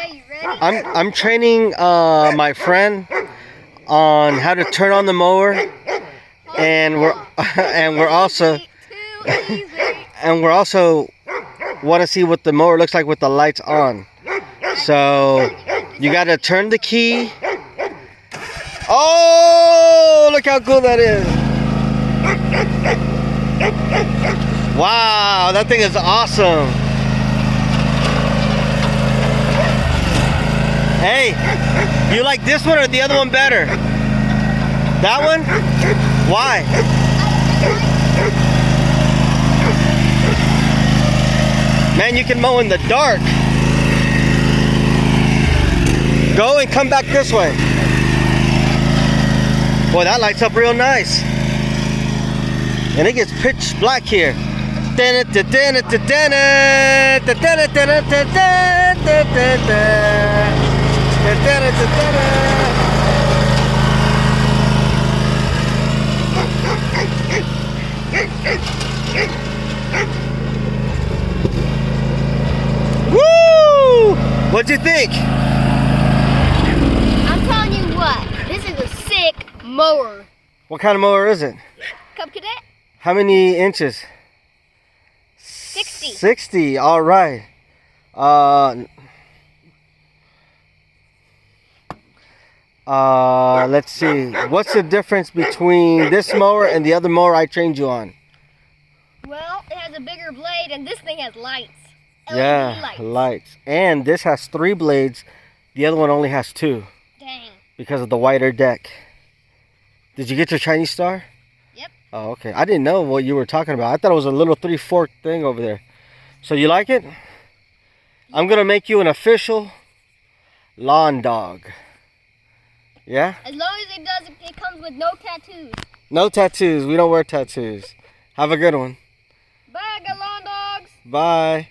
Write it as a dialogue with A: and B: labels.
A: Okay, you ready?
B: I'm training my friend on how to turn on the mower, and we're also want to see what the mower looks like with the lights on. So you got to turn the key. Oh, look how cool that is. Wow, that thing is awesome. Hey, you like this one or the other one better? That one? Why? Man, you can mow in the dark. Go and come back this way. Boy, that lights up real nice. And it gets pitch black here. Woo! What'd you think?
A: I'm telling you what, this is a sick mower.
B: What kind of mower is it?
A: Cub Cadet?
B: How many inches?
A: 60.
B: 60, all right. Let's see. What's the difference between this mower and the other mower I trained you on?
A: Well, it has a bigger blade and this thing has lights.
B: Yeah, lights. And this has 3 blades. The other one only has 2.
A: Dang.
B: Because of the wider deck. Did you get your Chinese star?
A: Yep.
B: Oh, okay. I didn't know what you were talking about. I thought it was a little 3-fork thing over there. So you like it? Yeah. I'm going to make you an official lawn dog. Yeah?
A: As long as it comes with no tattoos.
B: No tattoos. We don't wear tattoos. Have a good one.
A: Bye, good lawn dogs.
B: Bye.